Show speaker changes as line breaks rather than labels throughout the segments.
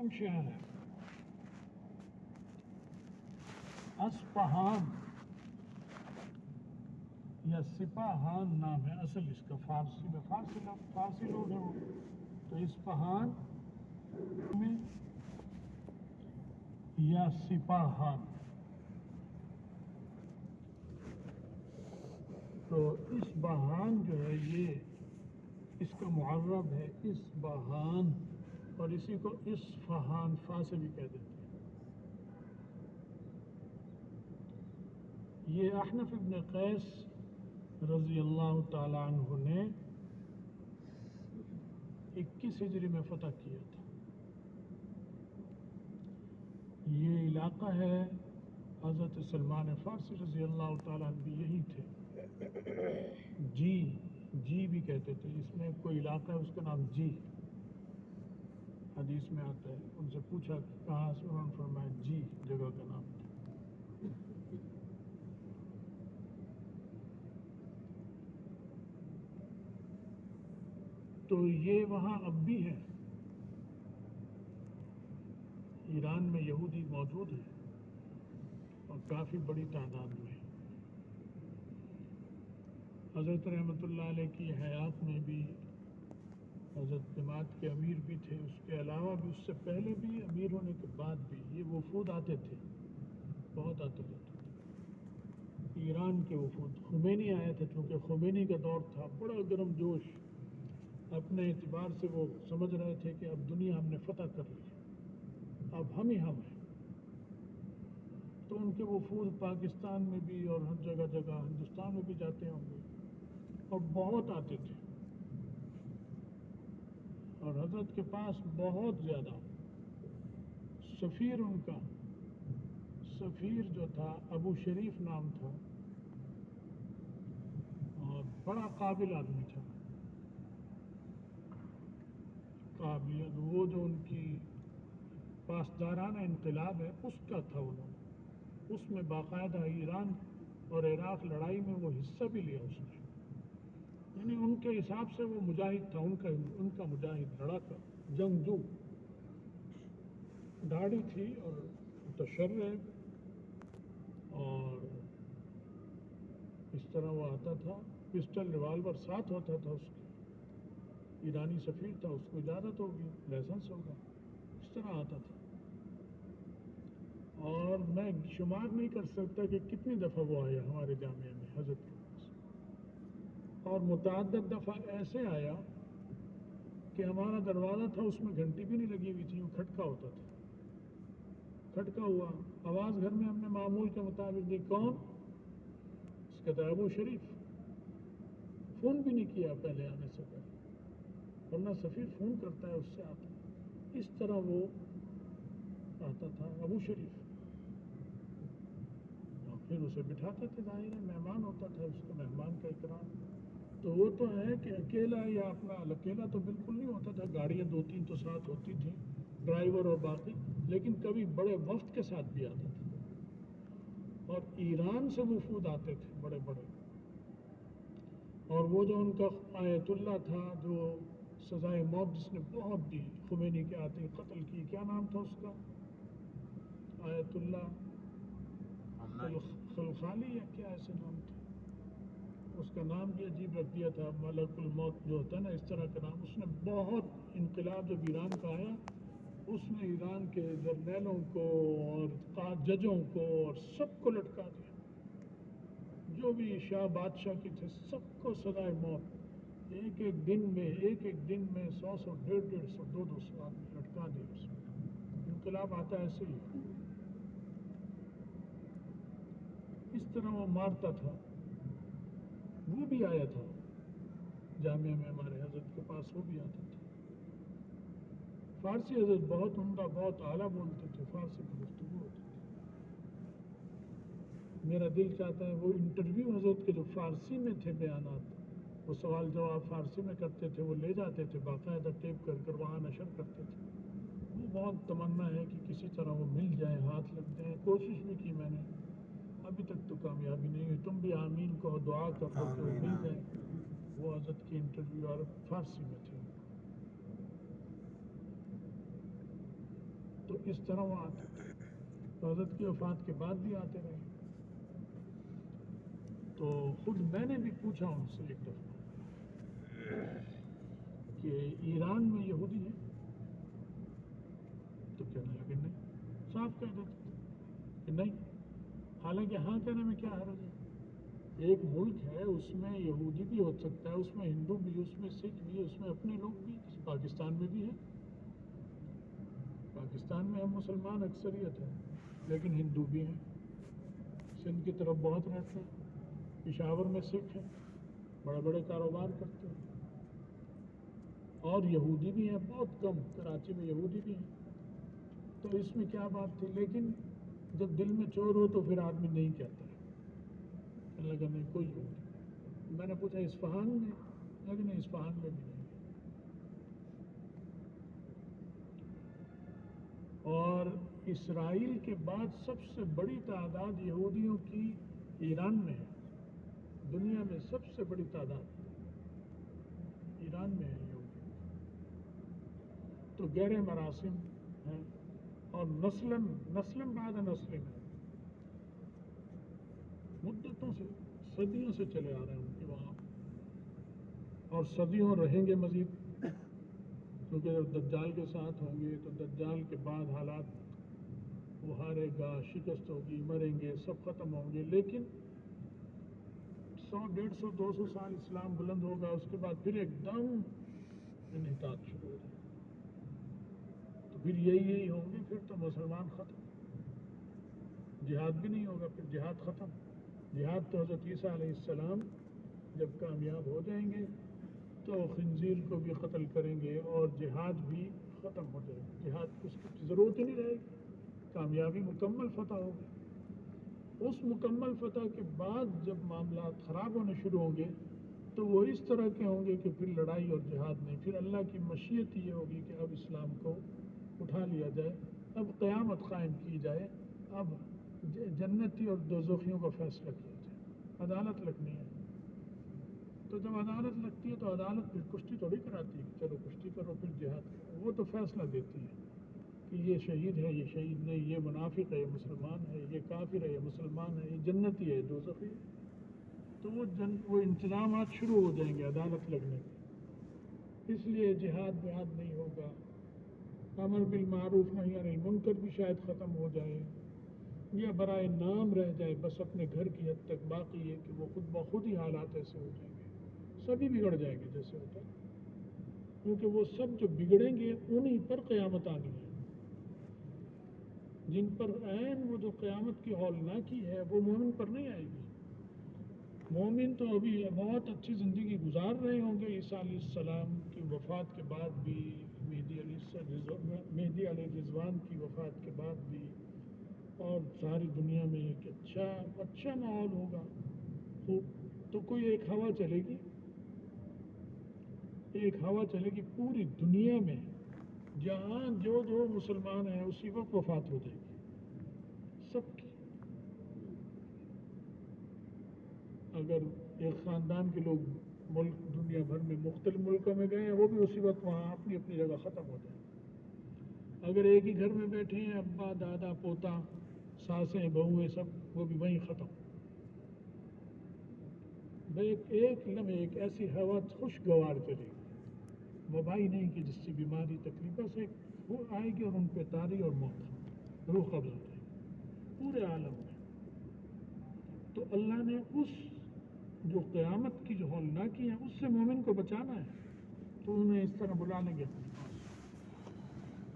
کون شہر ہے؟ اسپہان یا سپاہان نام ہے اصل اس کا، فارسی میں فارسی لوگ ہیں وہ، تو اسپہان میں یا سپاہان. تو اسپہان جو ہے یہ اس کا معرب ہے اسپہان، اور اسی کو اصفہان فا سے بھی کہہ دیتے ہیں. یہ احنف ابن قیس رضی اللہ تعالی عنہ نے 21 ہجری میں فتح کیا تھا. یہ علاقہ ہے حضرت سلمان فارسی رضی اللہ تعالیٰ عنہ بھی یہی تھے. جی بھی کہتے تھے. اس میں کوئی علاقہ ہے اس کا نام جی، حدیث میں آتا ہے. ان سے پوچھا کہاں سے، انہوں نے فرمایا جی جگہ کا نام تھا. تو یہ وہاں اب بھی ہے، ایران میں یہودی موجود ہیں اور کافی بڑی تعداد میں. حضرت رحمۃ اللہ علیہ کی حیات میں بھی حضرت جماعت کے امیر بھی تھے، اس کے علاوہ بھی اس سے پہلے بھی، امیر ہونے کے بعد بھی یہ وفود آتے تھے، بہت آتے رہتے تھے. ایران کے وفود، خمینی آیا تھا، چونکہ خمینی کا دور تھا، بڑا گرم جوش. اپنے اعتبار سے وہ سمجھ رہے تھے کہ اب دنیا ہم نے فتح کر لی، اب ہم ہی ہم ہیں. تو ان کے وفود پاکستان میں بھی اور ہر جگہ ہندوستان میں بھی جاتے ہوں گے، اور بہت آتے تھے. اور حضرت کے پاس بہت زیادہ سفیر، ان کا سفیر جو تھا ابو شریف نام تھا، اور بڑا قابل آدمی تھا. قابلیت وہ جو ان کی پاسدارانہ انقلاب ہے اس کا تھا. انہوں نے اس میں باقاعدہ ایران اور عراق لڑائی میں وہ حصہ بھی لیا اس نے. یعنی ان کے حساب سے وہ مجاہد تھا، ان کا مجاہد، لڑاکا، جنگجو. داڑھی تھی اور متشرع، اور اس طرح وہ آتا تھا. پسٹل ریوالور ساتھ ہوتا تھا اس کے. ایرانی سفیر تھا، اس کو اجازت ہوگی، لائسنس ہوگا، اس طرح آتا تھا. اور میں شمار نہیں کر سکتا کہ کتنی دفعہ وہ آیا ہمارے جامعہ میں حضرت کے پاس. اور متعدد دفعہ ایسے آیا کہ ہمارا دروازہ تھا، اس میں گھنٹی بھی نہیں لگی ہوئی تھی، وہ کھٹکا ہوتا تھا. کھٹکا ہوا، آواز گھر میں ہم نے معمول کے مطابق دی، کون؟ اس کا تھا ابو شریف. فون بھی نہیں کیا پہلے آنے سے پہلے، ورنہ سفیر فون کرتا ہے اس سے آتا ہے. اس طرح وہ آتا تھا ابو شریف، اور پھر اسے بٹھاتے تھے. ظاہر ہے مہمان ہوتا تھا، اس کو مہمان کا اکرام. تو وہ تو ہے کہ اکیلا یا اپنا اکیلا تو بالکل نہیں ہوتا تھا، گاڑیاں 2-3 تو ساتھ ہوتی تھیں، ڈرائیور اور باقی، لیکن کبھی بڑے وفد کے ساتھ بھی آتا تھا. اور ایران سے وفود آتے تھے بڑے بڑے. اور وہ جو ان کا آیت اللہ تھا، جو سزائے موت جس نے بہت دی، خمینی کے آتے ہی قتل کی، کیا نام تھا اس کا؟ آیت اللہ خلخالی یا کیا ایسے نام تھا اس کا؟ نام بھی عجیب رکھ دیا تھا، ملک الموت جو ہوتا ہے نا، اس طرح کا نام. اس نے بہت انقلاب جب ایران کا آیا، اس نے ایران کے جرنیلوں کو اور ججوں کو اور سب کو لٹکا دیا. جو بھی شاہ بادشاہ کی تھے سب کو سزائے موت. ایک ایک دن میں 100 150 200 آدمی لٹکا دیا. اس میں انقلاب آتا ایسے ہی، اس طرح وہ مارتا تھا. وہ بھی آیا تھا جامعہ میں ہمارے حضرت کے پاس، وہ بھی آتا تھا. فارسی حضرت بہت عمدہ، بہت اعلیٰ بولتے تھے، فارسی میں گفتگو ہوتی تھی. میرا دل چاہتا ہے وہ انٹرویو حضرت کے جو فارسی میں تھے بیانات، وہ سوال جواب فارسی میں کرتے تھے، وہ لے جاتے تھے باقاعدہ ٹیپ کر کر وہاں نشر کرتے تھے. وہ بہت تمنا ہے کہ کسی طرح وہ مل جائیں، ہاتھ لگ جائیں. کوشش بھی کی میں نے، ابھی تک تو کامیابی نہیں ہوئی. تم بھی آمین کہو، دعا کر دو کہ وہ مل جائیں. وہ حضرت کی انٹرویو اور فارسی میں تھے. تو اس طرح وہ آتے تھے، تو حضرت کی وفات کے بعد بھی آتے رہے. تو خود میں نے بھی پوچھا ان سے ایک دفعہ کہ ایران میں یہودی ہیں؟ تو کہنے لگے نہیں، صاف کہہ دیتے تھے کہ نہیں. حالانکہ ہاں کہنے میں کیا حرج ہے؟ ایک ملک ہے، اس میں یہودی بھی ہو سکتا ہے، اس میں ہندو بھی، اس میں سکھ بھی، اس میں اپنے لوگ بھی. پاکستان میں بھی ہے، پاکستان میں ہم مسلمان اکثریت ہیں لیکن ہندو بھی ہیں. سندھ کی طرف بہت رہتے ہیں، پشاور میں سکھ ہیں، بڑے بڑے کاروبار کرتے ہیں. اور یہودی بھی ہیں بہت کم، کراچی میں یہودی بھی ہیں. تو اس میں کیا بات تھی؟ لیکن جب دل میں چور ہو تو پھر آدمی نہیں کہتا ہے. اللہ کا نہیں کوئی یہودی. میں نے پوچھا اصفہان میں؟ لیکن اصفہان میں بھی نہیں. اور اسرائیل کے بعد سب سے بڑی تعداد یہودیوں کی ایران میں ہے. دنیا میں سب سے بڑی تعداد ایران میں ہے یہودی. تو گہرے مراسم ہیں اور نسلم بعد نسلم ہے، مدتوں سے، صدیوں سے چلے آ رہے ہیں ان کے وہاں، اور صدیوں رہیں گے مزید. کیونکہ جب دجال کے ساتھ ہوں گے تو دجال کے بعد حالات، وہ ہارے گا، شکست ہوگی، مریں گے، سب ختم ہوں گے. لیکن 100 150 200 سال اسلام بلند ہوگا، اس کے بعد پھر ایک دم انحطاط شروع ہو جائے. تو پھر یہی ہوں گے، پھر تو مسلمان ختم، جہاد بھی نہیں ہوگا، پھر جہاد ختم. جہاد تو حضرت عیسیٰ علیہ السلام جب کامیاب ہو جائیں گے تو خنزیر کو بھی قتل کریں گے اور جہاد بھی ختم ہو جائے گا. جہاد اس کی ضرورت ہی نہیں رہے گی، کامیابی مکمل فتح ہوگی. اس مکمل فتح کے بعد جب معاملات خراب ہونے شروع ہوں گے تو وہ اس طرح کے ہوں گے کہ پھر لڑائی اور جہاد نہیں، پھر اللہ کی مشیت یہ ہوگی کہ اب اسلام کو اٹھا لیا جائے، اب قیامت قائم کی جائے، اب جنتی اور دوزخیوں کا فیصلہ کیا جائے. عدالت لگنی ہے. تو جب عدالت لگتی ہے تو عدالت پھر کشتی تھوڑی کراتی ہے کہ چلو کشتی کرو پھر جہاد کرو. وہ تو فیصلہ دیتی ہے کہ یہ شہید ہے، یہ شہید نہیں، یہ منافق ہے، یہ مسلمان ہے، یہ کافر ہے، یہ مسلمان ہے، یہ جنتی ہے، دوزخی ہے. تو وہ انتظامات شروع ہو جائیں گے عدالت لگنے کے. اس لیے جہاد بہاد نہیں ہوگا، امر بالمعروف نہی عن المنکر بھی شاید ختم ہو جائے، یا برائے نام رہ جائے بس اپنے گھر کی حد تک. باقی یہ کہ وہ خود بخود ہی حالات ایسے ہو جائیں گے، سبھی بگڑ جائیں گے جیسے ہوتا ہے. کیونکہ وہ سب جو بگڑیں گے انہی پر قیامت آنی ہے، جن پر عین وہ جو قیامت کی ہولناکی ہے وہ مومن پر نہیں آئے گی. مومن تو ابھی بہت اچھی زندگی گزار رہے ہوں گے عیسیٰ علیہ السلام کی وفات کے بعد بھی، مہدی علیہ رضوان کی وفات کے بعد بھی، اور ساری دنیا میں ایک اچھا ماحول ہوگا. تو کوئی ایک ہوا چلے گی، پوری دنیا میں جہاں جو مسلمان ہیں اسی وقت وفات ہو جائے گی سب کی. اگر ایک خاندان کے لوگ ملک دنیا بھر میں مختلف ملکوں میں گئے ہیں وہ بھی اسی وقت وہاں اپنی اپنی جگہ ختم ہو جائیں. اگر ایک ہی گھر میں بیٹھے ہیں ابا دادا پوتا ساسیں بہویں سب، وہ بھی وہیں ختم. ایک لمحے ایک ایسی ہوا خوشگوار چلے گی، وبائی نہیں کہ جس سے بیماری تکلیفوں سے وہ آئے گی اور ان پہ تاری اور موت، روح قبض ہو جائے گی پورے عالم میں. تو اللہ نے اس جو قیامت کی جو ہولناکی ہے اس سے مومن کو بچانا ہے، تو انہیں اس طرح بلا لیں گے اپنے پاس.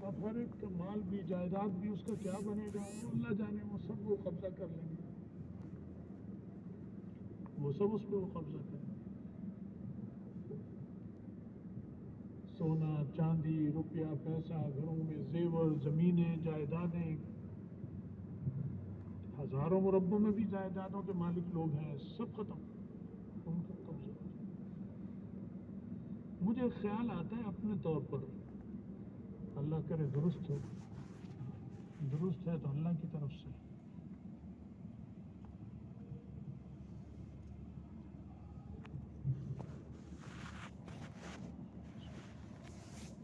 اب ہر ایک کا مال بھی جائیداد بھی اس کا کیا بنے گا اللہ جانے، وہ سب وہ قبضہ کر لیں گے، وہ سب اس پہ وہ قبضہ کریں گے. سونا چاندی روپیہ پیسہ، گھروں میں زیور، زمینیں، جائیدادیں، ہزاروں مربوں میں بھی جائیدادوں کے مالک لوگ ہیں، سب ختم، ان کا قبضہ. مجھے خیال آتا ہے اپنے طور پر، اللہ کرے درست ہے تو اللہ کی طرف سے،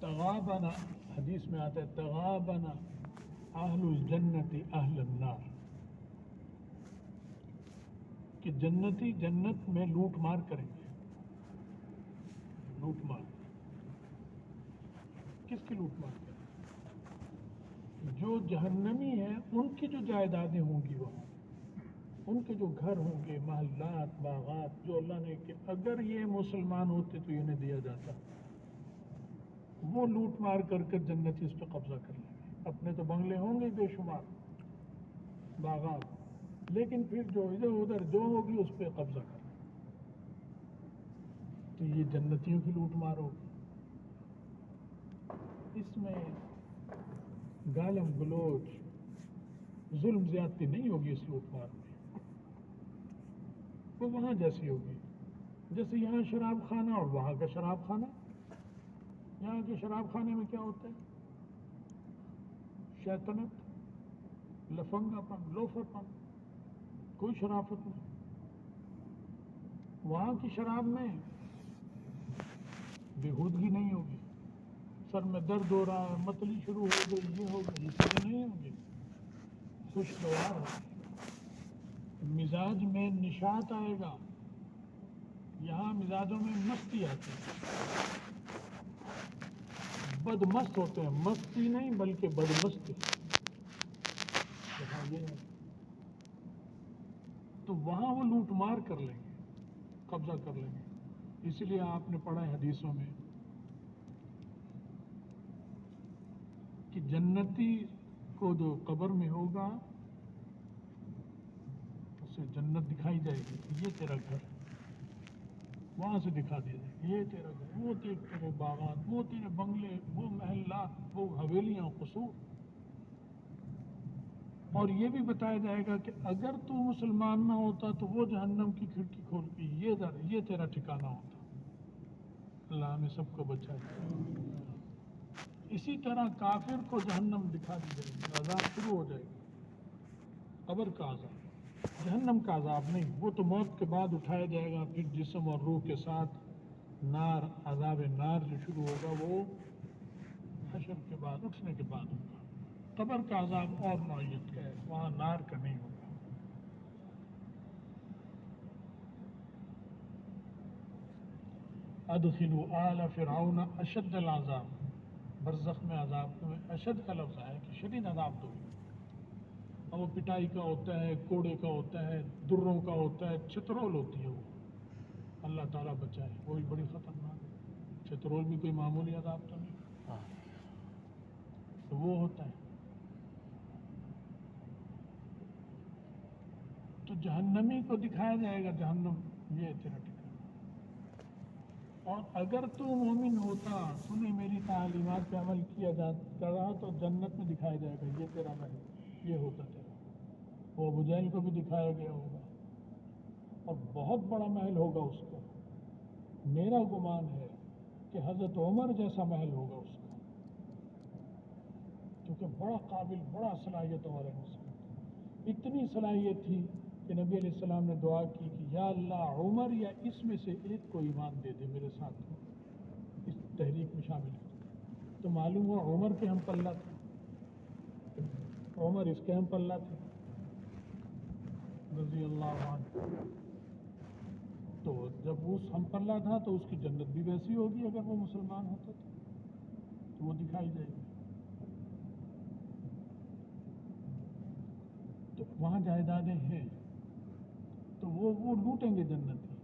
تغابنا، حدیث میں آتا ہے تغابنا اہل الجنت اہل النار، کہ جنتی جنت میں لوٹ مار کریں گے. لوٹ مار کس کی لوٹ مار کریں گے؟ جو جہنمی ہیں ان کی جو جائیدادیں ہوں گی وہاں، ان کے جو گھر ہوں گے، محلات، باغات، جو اللہ نے کہ اگر یہ مسلمان ہوتے تو انہیں دیا جاتا، وہ لوٹ مار کر کر جنتی اس پہ قبضہ کر لیں گے. اپنے تو بنگلے ہوں گے بے شمار، باغات، لیکن پھر جو ادھر ادھر جو ہوگی اس پہ قبضہ کر لیں. تو یہ جنتیوں کی لوٹ مار ہوگی. اس میں گالم گلوچ، ظلم زیادتی نہیں ہوگی اس لوٹ مار میں. وہ وہاں جیسی ہوگی جیسے یہاں شراب خانہ اور وہاں کا شراب خانہ. یہاں کے شراب خانے میں کیا ہوتا ہے؟ شیطنت، لفنگا پن، لوفر پن، کوئی شرافت نہیں. وہاں کی شراب میں بےہودگی نہیں ہوگی، سر میں درد ہو رہا ہے، متلی شروع ہو گئی، یہ ہو گئی، یہ چیزیں نہیں ہوں گی. خوشگوار ہوگی، مزاج میں نشاط آئے گا. یہاں مزاجوں میں مستی آتی ہے، بد مست ہوتے ہیں، مستی نہیں بلکہ بد مستی. یہاں یہ ہے تو وہاں وہ لوٹ مار کر لیں گے، قبضہ کر لیں گے. اسی لیے آپ نے پڑھا ہے حدیثوں میں کہ جنتی کو جو قبر میں ہوگا اسے جنت دکھائی جائے گی، یہ تیرا گھر ہے. وہاں سے دکھا دیا جائے گا یہ تیرا گھر، وہ تیرے باغات، وہ تیرے بنگلے، وہ محلات، وہ حویلیاں، قصور. اور یہ بھی بتایا جائے گا کہ اگر تو مسلمان نہ ہوتا تو وہ جہنم کی کھڑکی کھول کے یہ تیرا ٹھکانہ ہوتا. اللہ ہمیں سب کو بچائے. اسی طرح کافر کو جہنم دکھا دی جائے گی، عذاب شروع ہو جائے گا. قبر کا عذاب، جہنم کا عذاب نہیں. وہ تو موت کے بعد اٹھایا جائے گا، پھر جسم اور روح کے ساتھ نار، عذاب نار جو شروع ہوگا وہ حشر کے بعد، اٹھنے کے بعد ہوگا. قبر کا عذاب اور نوعیت کا ہے، وہاں نار کا نہیں ہوگا. ادخلوا آل فرعون اشد العذاب، برزخ میں عذاب میں اشد کا لفظ ہے کہ شدید عذاب دو. اور وہ پٹائی کا ہوتا ہے، کوڑے کا ہوتا ہے، دروں کا ہوتا ہے، چترول ہوتی ہے. وہ اللہ تعالیٰ بچائے، وہ بھی بڑی خطرناک ہے. چترول بھی کوئی معمولی عذاب تو نہیں، تو وہ ہوتا ہے. تو جہنمی کو دکھایا جائے گا جہنم، یہ تیرا ٹھکانہ. اور اگر تو مومن ہوتا، تو نے میری تعلیمات پہ عمل کیا کر رہا تو جنت میں دکھایا جائے گا یہ تیرا محل، یہ ہوتا تیرا. وہ ابو جہل کو بھی دکھایا گیا ہوگا اور بہت بڑا محل ہوگا اس کا. میرا گمان ہے کہ حضرت عمر جیسا محل ہوگا اس کا، کیونکہ بڑا قابل، بڑا صلاحیت والا انسان. اتنی صلاحیت تھی کہ نبی علیہ السلام نے دعا کی کہ یا اللہ عمر یا اس میں سے ایک کو ایمان دے دے میرے ساتھ، اس تحریک میں شامل کر دے. تو معلوم ہوا عمر کے ہم پلہ تھے، عمر اس کے ہم پلہ تھے رضی اللہ عنہ. تو جب اس ہم پلہ تھا تو اس کی جنت بھی ویسی ہوگی اگر وہ مسلمان ہوتا تو وہ دکھائی جائے گی. تو وہاں جائیدادیں ہیں تو وہ لوٹیں گے جنتی.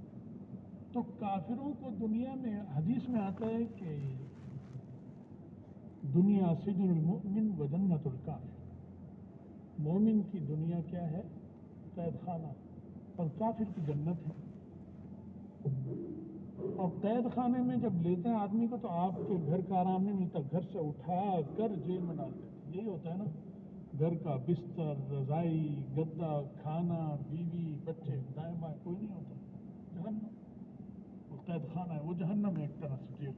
تو کافروں کو دنیا میں، حدیث میں آتا ہے کہ دنیا سجن المؤمن و جنت الکافر. مومن کی دنیا کیا ہے؟ قید خانہ، اور کافر کی جنت ہے. اور قید خانے میں جب لیتے ہیں آدمی کو تو آپ کے گھر کا آرام نہیں ملتا، گھر سے اٹھا کر جیل میں ڈال دیتے. یہی ہوتا ہے نا، گھر کا بستر، رضائی، گدا، کھانا، بیوی، بچے، دائیں بائیں کوئی نہیں ہوتا. جہنم وہ قید خانہ ہے، وہ جہنم ہے ایک طرح سے. جیل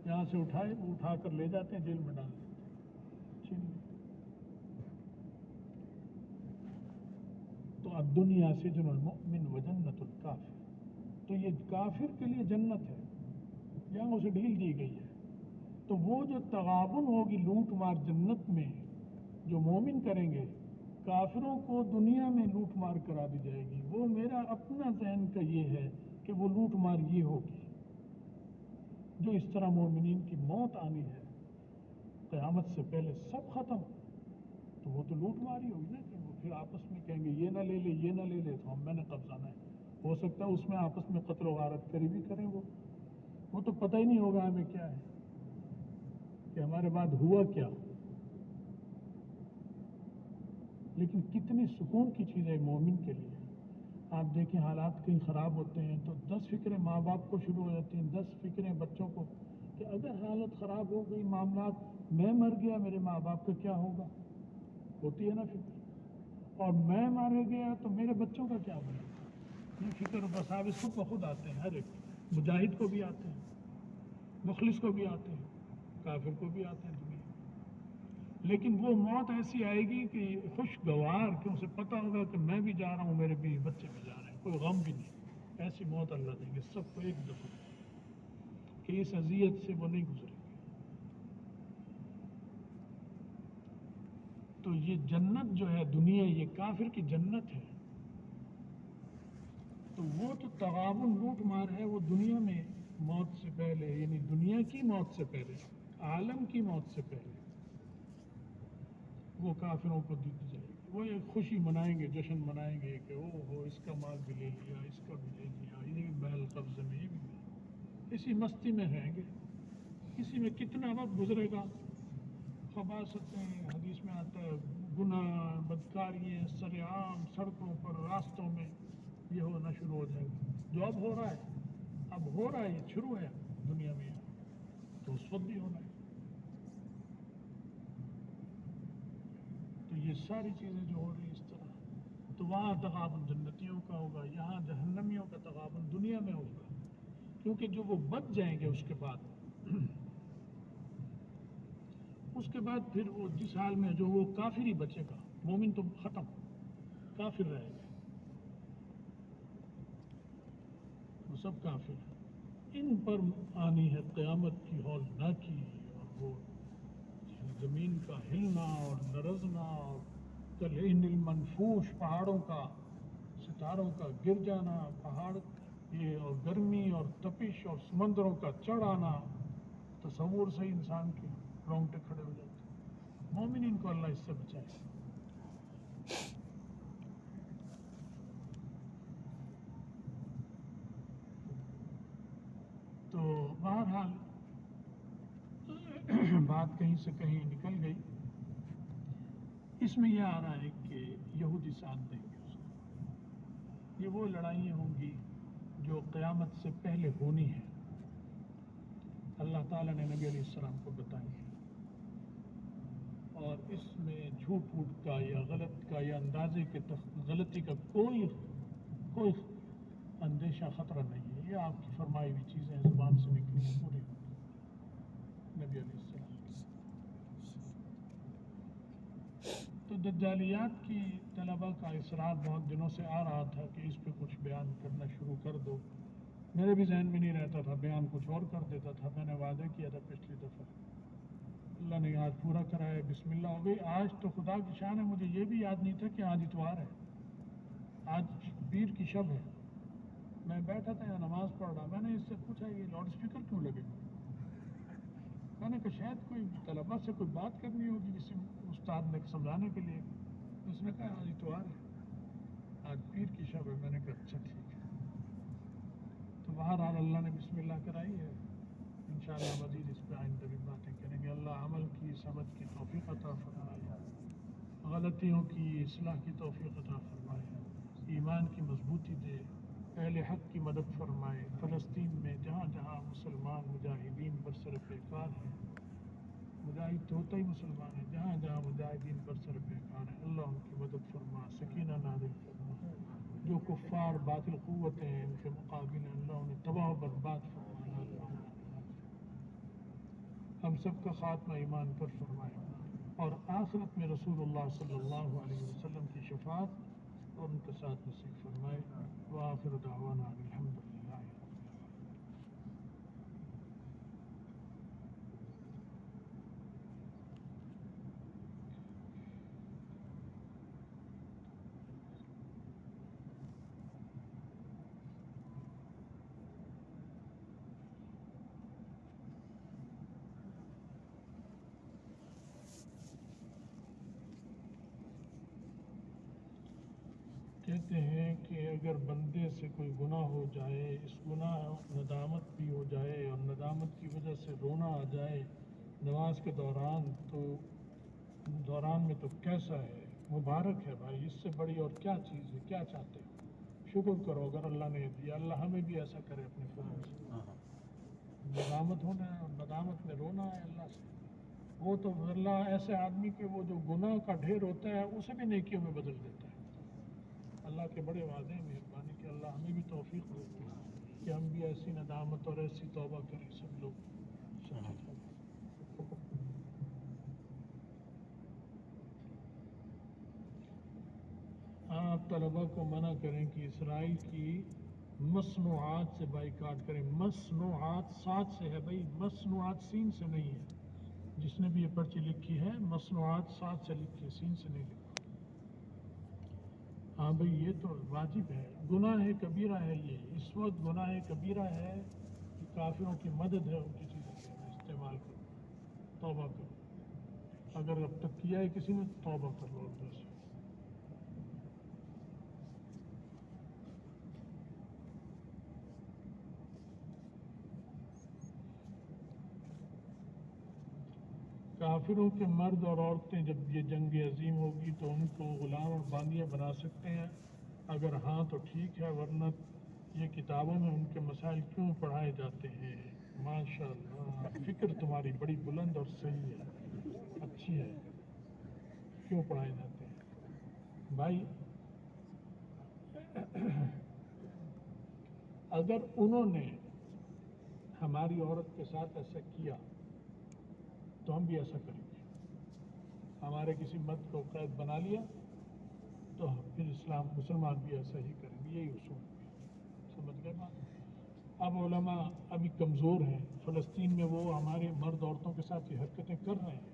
یہاں سے اٹھائے، وہ اٹھا کر لے جاتے ہیں، جیل میں ڈال دیتے ہیں، چھین لیتے. تو اب دنیا سجن المؤمن و جنت الکافر. تو یہ کافر کے لیے جنت ہے، یہاں اسے ڈھیل دی گئی ہے. تو وہ جو تغابن ہوگی، لوٹ مار جنت میں، جو مومن کریں گے، کافروں کو دنیا میں لوٹ مار کرا دی جائے گی. وہ میرا اپنا ذہن کا یہ ہے کہ وہ لوٹ مار یہ ہوگی. جو اس طرح مومنین کی موت آنی ہے قیامت سے پہلے سب ختم، تو وہ تو لوٹ مار ہی ہوگی نا، کہ وہ پھر آپس میں کہیں گے یہ نہ لے لے یہ نہ لے لے تو میں نے قبضانا ہے. ہو سکتا ہے اس میں آپس میں قتل و غارت کری بھی کریں. وہ تو پتہ ہی نہیں ہوگا ہمیں کیا ہے کہ ہمارے بعد ہوا کیا. لیکن کتنی سکون کی چیز ہے مومن کے لیے. آپ دیکھیں حالات کہیں خراب ہوتے ہیں تو 10 فکریں ماں باپ کو شروع ہو جاتی ہیں، 10 فکریں بچوں کو کہ اگر حالت خراب ہو گئی، معاملات، میں مر گیا میرے ماں باپ کا کیا ہوگا، ہوتی ہے نا فکر. اور میں مارے گیا تو میرے بچوں کا کیا بنے گا. یہ فکر بس آپ اس خود بخود آتے ہیں. ہر ایک مجاہد کو بھی آتے ہیں، مخلص کو بھی آتے ہیں، کافر کو بھی آتے ہیں دنیا. لیکن وہ موت ایسی آئے گی کہ خوشگوار، کہ اسے پتہ ہوگا کہ میں بھی جا رہا ہوں، میرے بھی بچے بھی جا رہے ہیں، کوئی غم بھی نہیں. ایسی موت اللہ دیں گے سب کو ایک دفعہ کہ اس اذیت سے وہ نہیں گزرے گی. تو یہ جنت جو ہے دنیا، یہ کافر کی جنت ہے. تو وہ تو تغابن لوٹ مار ہے، وہ دنیا میں موت سے پہلے، یعنی دنیا کی موت سے پہلے، عالم کی موت سے پہلے وہ کافروں کو دی جائے گی. وہ ایک خوشی منائیں گے، جشن منائیں گے کہ او ہو اس کا مال بھی لے لیا، اس کا بھی لے لیا، یہ بھی محل قبضے میں، یہ بھی مل. اسی مستی میں رہیں گے. اسی میں کتنا وقت گزرے گا. خباثتیں، حدیث میں آتا ہے گناہ، بدکاریاں سر عام سڑکوں پر، راستوں میں یہ ہونا شروع ہو جائے گا. جو اب ہو رہا ہے، یہ شروع ہے دنیا میں، تو اس وقت بھی ہونا ہے. تو یہ ساری چیزیں جو ہو رہی ہیں اس طرح، تو وہاں تغابن جنتیوں کا ہوگا، یہاں جہنمیوں کا تغابن دنیا میں ہوگا. کیونکہ جو وہ بچ جائیں گے اس کے بعد پھر وہ جس حال میں جو وہ کافر ہی بچے گا. مومن تو ختم، کافر رہے گا، وہ سب کافر ہیں. ان پر آنی ہے قیامت کی ہولناکی، اور وہ زمین کا ہلنا اور لرزنا، اور کالعہن المنفوش، پہاڑوں کا، ستاروں کا گر جانا، پہاڑ یہ، اور گرمی اور تپش، اور سمندروں کا چڑھ آنا. تصور سے انسان کے رونگٹے کھڑے ہو جاتے ہیں. مومنین کو اللہ اس سے بچائے. تو بہرحال بات کہیں سے کہیں نکل گئی. اس میں یہ آ رہا ہے کہ یہودی ساتھ دیں گے اس کو. یہ وہ لڑائیاں ہوں گی جو قیامت سے پہلے ہونی ہیں، اللہ تعالیٰ نے نبی علیہ السلام کو بتائی ہیں. اور اس میں جھوٹ ووٹ کا یا غلط کا یا اندازے کے غلطی کا کوئی اندیشہ، خطرہ نہیں ہے. یہ آپ کی فرمائی ہوئی چیزیں زبان سے نکلی ہیں پوری نبی علیہ السلام کی. تو دجالیات کی طلبہ کا اصرار بہت دنوں سے آ رہا تھا کہ اس پہ کچھ بیان کرنا شروع کر دو. میرے بھی ذہن میں نہیں رہتا تھا، بیان کچھ اور کر دیتا تھا. میں نے وعدہ کیا تھا پچھلی دفعہ، اللہ نے آج پورا کرایا. بسم اللہ ہو گئی. آج تو خدا کی شان ہے، مجھے یہ بھی یاد نہیں تھا کہ آج اتوار ہے، آج پیر کی شب ہے. میں بیٹھا تھا یہاں نماز پڑھ رہا. میں نے اس سے پوچھا یہ لاؤڈ اسپیکر کیوں لگے؟ میں نے کہا شاید کوئی طلبہ سے کوئی بات کرنی ہوگی کسی استاد نے سمجھانے کے لیے. اس نے کہا آج اتوار ہے، آج پیر کی شب ہے. میں نے کہا اچھا ٹھیک ہے. تو بہرحال اللہ نے بسم اللہ کرائی ہے. انشاءاللہ مزید اس پہ آئندہ بھی باتیں کریں گے. اللہ عمل کی، سمجھ کی توفیق عطا فرمائے، غلطیوں کی اصلاح کی توفیق عطا فرمائے، ایمان کی مضبوطی دے، اہل حق کی مدد فرمائے. فلسطین میں جہاں جہاں مسلمان مجاہدین برسر پیکار ہیں، مجاہد تو ہوتا ہی مسلمان ہیں، جہاں جہاں مجاہدین برسر پیکار ہیں، اللہ ان کی مدد فرما، سکینہ نازل فرما. جو کفار باطل قوتیں ہیں ان کے مقابل اللہ انہیں تباہ و برباد فرما. ہم سب کا خاتمہ ایمان پر فرمائے، اور آخرت میں رسول اللہ صلی اللہ علیہ وسلم کی شفاعت اور ان کے ساتھ نصیب فرمائے. وآخر دعوانا الحمدللہ. کہتے ہیں کہ اگر بندے سے کوئی گناہ ہو جائے، اس گناہ ندامت بھی ہو جائے اور ندامت کی وجہ سے رونا آ جائے نماز کے دوران، میں تو کیسا ہے، مبارک ہے بھائی، اس سے بڑی اور کیا چیز ہے، کیا چاہتے ہو؟ شکر کرو اگر اللہ نے دیا، اللہ ہمیں بھی ایسا کرے اپنے فضل سے۔ ندامت ہونا ہے اور ندامت میں رونا ہے اللہ سے، وہ تو اللہ ایسے آدمی کے وہ جو گناہ کا ڈھیر ہوتا ہے اسے بھی نیکیوں میں بدل دیتا ہے۔ اللہ کے بڑے وعدے ہیں، مہربانی کہ اللہ ہمیں بھی توفیق دے کہ ہم بھی ایسی ندامت اور ایسی توبہ کریں سب لوگ۔ آپ طلبہ کو منع کریں کہ اسرائیل کی مصنوعات سے بائیکاٹ کریں۔ مصنوعات سات سے ہے بھائی، مصنوعات سین سے نہیں ہے۔ جس نے بھی یہ پرچی لکھی ہے مصنوعات سات سے لکھی ہے، سین سے نہیں لکھا۔ ہاں بھائی یہ تو واجب ہے، گناہ کبیرہ ہے یہ، اس وقت گناہ کبیرہ ہے کہ کافروں کی مدد ہے، ان کی چیزوں کے استعمال کرو، توبہ کرو۔ اگر اب تک کیا ہے کسی نے توبہ کر لو اللہ سے۔ کافروں کے مرد اور عورتیں جب یہ جنگ عظیم ہوگی تو ان کو غلام اور باندیاں بنا سکتے ہیں؟ اگر ہاں تو ٹھیک ہے، ورنہ یہ کتابوں میں ان کے مسائل کیوں پڑھائے جاتے ہیں؟ ماشاء اللہ، فکر تمہاری بڑی بلند اور صحیح ہے، اچھی ہے، کیوں پڑھائے جاتے ہیں بھائی؟ اگر انہوں نے ہماری عورت کے ساتھ ایسا کیا تو ہم بھی ایسا کریں گے۔ ہمارے کسی مرد کو قید بنا لیا تو پھر اسلام مسلمان بھی ایسا ہی کریں گے، یہی اصول ہے، سمجھ گئے بات؟ اب علماء ابھی کمزور ہیں، فلسطین میں وہ ہمارے مرد عورتوں کے ساتھ یہ حرکتیں کر رہے ہیں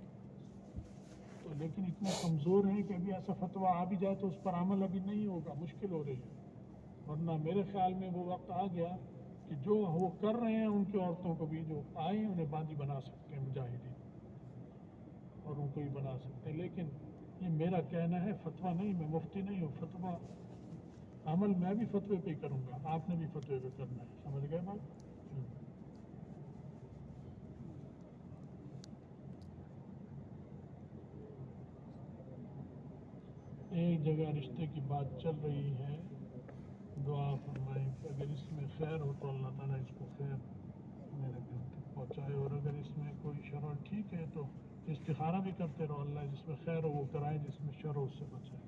تو، لیکن اتنے کمزور ہیں کہ ابھی ایسا فتویٰ آ بھی جائے تو اس پر عمل ابھی نہیں ہوگا، مشکل ہو رہی ہے۔ ورنہ میرے خیال میں وہ وقت آ گیا کہ جو وہ کر رہے ہیں ان کی عورتوں کو بھی جو آئیں انہیں باندھی بنا سکتے ہیں مجاہدین، اور ان کو ہی بنا سکتے ہیں۔ لیکن یہ میرا کہنا ہے، فتویٰ نہیں، میں مفتی نہیں ہوں، فتویٰ عمل میں بھی فتوے پہ ہی کروں گا، آپ نے بھی فتوے پہ کرنا ہے، سمجھ گئے بات؟ ایک جگہ رشتے کی بات چل رہی ہے، دعا فرمائیں کہ اگر اس میں خیر ہو تو اللہ تعالیٰ اس کو خیر میرے گھر تک پہنچائے، اور اگر اس میں کوئی شر ہو ٹھیک ہے تو استخارہ بھی کرتے رہو، اللہ جس میں خیر ہو وہ کرائے، جس میں شر ہو اس سے بچائے۔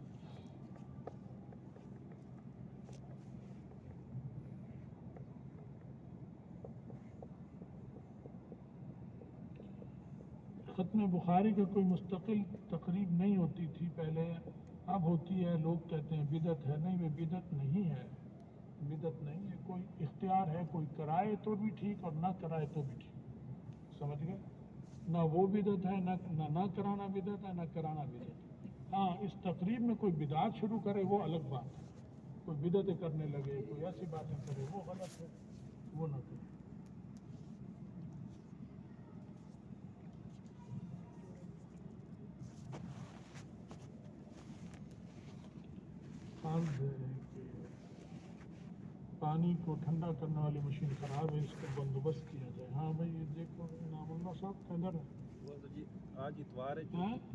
ختم بخاری کا کوئی مستقل تقریب نہیں ہوتی تھی پہلے، اب ہوتی ہے، لوگ کہتے ہیں بدعت ہے، نہیں وہ بدعت نہیں ہے، بدعت نہیں ہے، کوئی اختیار ہے، کوئی کرائے تو بھی ٹھیک اور نہ کرائے تو بھی ٹھیک، سمجھ گئے؟ نہ وہ بدعت ہے، نہ کرانا بدعت ہے، نہ کرانا بدعت ہے۔ ہاں اس تقریب میں کوئی بدعت شروع کرے وہ الگ بات ہے، کوئی بدعتیں کرنے لگے، کوئی ایسی باتیں کرے وہ غلط ہے، وہ نہ کرے۔ پانی کو ٹھنڈا کرنے والی مشین خراب ہے، اس کا بندوبست کیا جائے۔ ہاں بھائی یہ دیکھو نام اللہ صاحب کدھر ہے؟
آج اتوار ہے،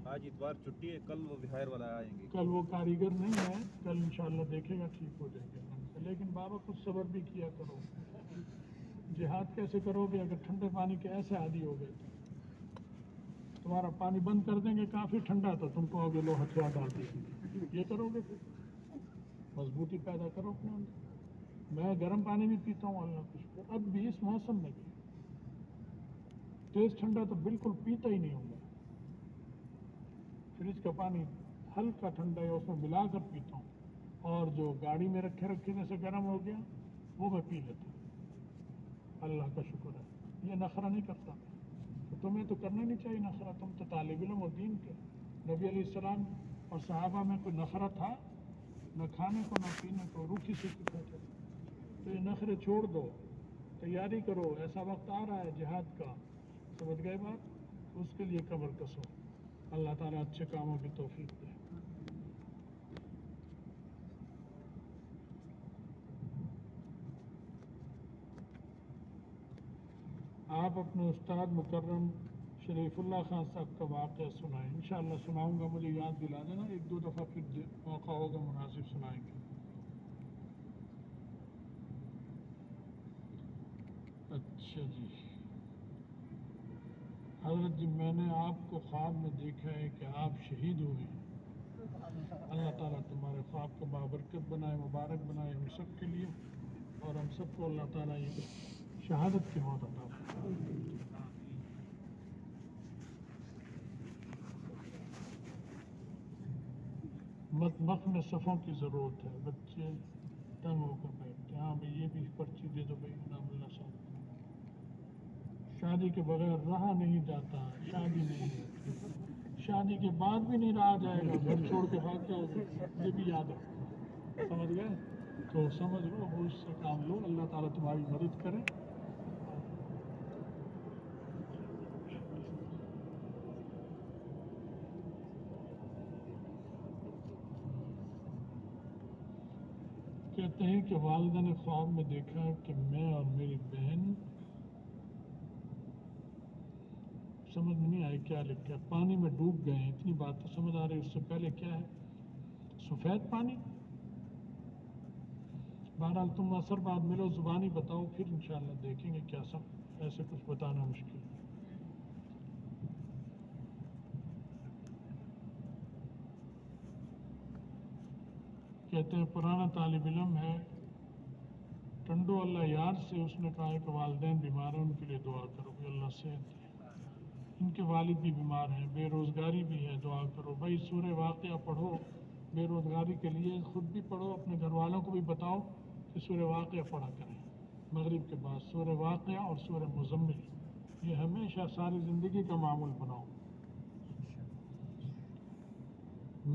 آج اتوار چھٹی ہے، کل وہ بہار والا آئیں گے۔
کل وہ کاریگر نہیں ہے، کل انشاءاللہ دیکھے گا ٹھیک ہو جائے گا، لیکن بابا کچھ صبر بھی کیا کرو۔ جہاد کیسے کرو گے اگر ٹھنڈے پانی کے ایسے عادی ہو گئے تو؟ تمہارا پانی بند کر دیں گے کافی ٹھنڈا تو تم کہو گے لو ہتھیار ڈال دیں، یہ کرو گے پھر؟ مضبوطی پیدا کرو اپنے اندر۔ میں گرم پانی بھی پیتا ہوں اللہ کا شکر، اب بھی اس موسم میں بھی تیز ٹھنڈا تو بالکل پیتا ہی نہیں ہوں میں، فریج کا پانی ہلکا ٹھنڈا ہے اس میں ملا کر پیتا ہوں، اور جو گاڑی میں رکھے جیسے گرم ہو گیا وہ میں پی لیتا ہوں، اللہ کا شکر ہے۔ یہ نخرہ نہیں کرتا، تو تمہیں تو کرنا نہیں چاہیے نخرہ، تم تو طالب علم و دین کے۔ نبی علیہ السلام اور صحابہ میں کوئی نخرہ تھا؟ نہ کھانے کو نہ پینے کو، روکھی سوکھی کھاتے تھے۔ تو یہ نخرے چھوڑ دو، تیاری کرو، ایسا وقت آ رہا ہے جہاد کا، سمجھ گئے بات؟ اس کے لیے کمر کسو، اللہ تعالیٰ اچھے کاموں کی توفیق دے۔ آپ اپنے استاد مکرم شریف اللہ خان صاحب کا واقعہ سنائیں. انشاءاللہ سناؤں گا, مجھے یاد دلا دینا, ایک دو دفعہ پھر موقع ہوگا مناسب سنائیں گے. اچھا جی. حضرت جی میں نے آپ کو خواب میں دیکھا ہے کہ آپ شہید ہوئے ہیں. اللہ تعالیٰ تمہارے خواب کو بابرکت بنائے, مبارک بنائے ہم سب کے لیے, اور ہم سب کو اللہ تعالیٰ یہ شہادت کی موت عطا فرمائے. مطبخ میں صفوں کی ضرورت ہے, بچے تنگ ہو کر بیٹھتے ہیں. ہاں بھائی یہ بھی پرچی دے دو بھائی انعام اللہ صاحب. شادی کے بغیر رہا نہیں جاتا, شادی نہیں ہوتی, شادی کے بعد بھی نہیں رہا جائے گا, گھر چھوڑ کے بھاگ جاؤ گے, یہ بھی یاد ہے. سمجھ گئے؟ تو سمجھ لو, وہ اس سے کام لو, اللہ تعالیٰ تمہاری مدد کرے. کہتے ہیں کہ والدہ نے خواب میں دیکھا کہ میں اور میری بہن, سمجھ نہیں آئی کیا لکھا, پانی میں ڈوب گئے ہیں. اتنی بات تو سمجھ آ رہی, اس سے پہلے کیا ہے؟ سفید پانی. بہرحال تم اثر بعد ملو, زبانی بتاؤ, پھر انشاءاللہ دیکھیں گے کیا سب. ایسے کچھ بتانا مشکل ہے. کہتے ہیں پرانا طالب علم ہے, ٹنڈو اللہ یار سے, اس نے کہا کہ والدین بیمار ہیں, ان کے لیے دعا کرو کہ اللہ صحت دے. ان کے والد بھی بیمار ہیں, بے روزگاری بھی ہے, دعا کرو. بھائی سورہ واقعہ پڑھو بے روزگاری کے لیے, خود بھی پڑھو, اپنے گھر والوں کو بھی بتاؤ کہ سورہ واقعہ پڑھا کریں مغرب کے بعد. سورہ واقعہ اور سورہ مزمل, یہ ہمیشہ ساری زندگی کا معمول بناؤ.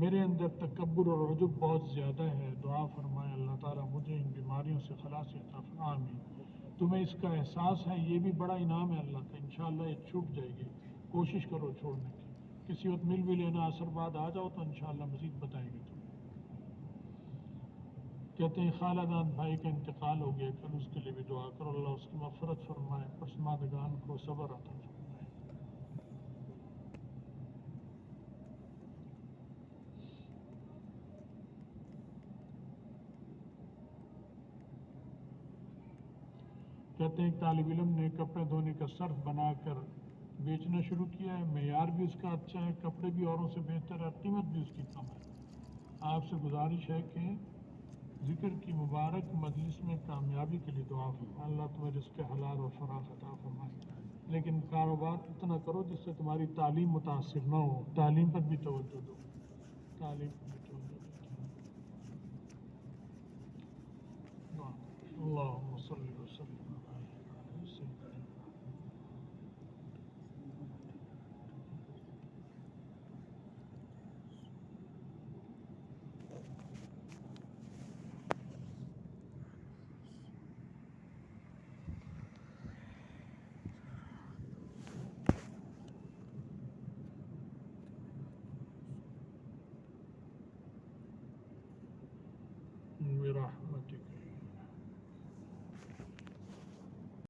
میرے اندر تکبر اور عجب بہت زیادہ ہے, دعا فرمائے اللہ تعالیٰ مجھے ان بیماریوں سے خلاص عطا فرمائے. آمین. تمہیں اس کا احساس ہے, یہ بھی بڑا انعام ہے اللہ کا. انشاءاللہ یہ چھوٹ جائے گی, کوشش کرو چھوڑنے کی. کسی وقت مل بھی لینا, اثر بعد آ جاؤ تو انشاءاللہ مزید بتائیں گے تمہیں. کہتے ہیں خالہ دان بھائی کا انتقال ہو گیا, کل اس کے لیے بھی دعا کرو, اللہ اس کی مغفرت فرمائے, پسماندگان کو صبر عطا فرمائے. کہتے ہیں ایک طالب علم نے کپڑے دھونے کا صرف بنا کر بیچنا شروع کیا ہے. معیار بھی اس کا اچھا ہے, کپڑے بھی اوروں سے بہتر ہے, قیمت بھی اس کی کم ہے. آپ سے گزارش ہے کہ ذکر کی مبارک مجلس میں کامیابی کے لیے دعا فرمائے. اللہ تمہیں رزق حلال اور فراخ عطا فرمائے. لیکن کاروبار اتنا کرو جس سے تمہاری تعلیم متاثر نہ ہو, تعلیم پر بھی توجہ دو, تعلیم پر بھی توجہ دو. اللہم صلی وسلم علی سیدنا. برحمتک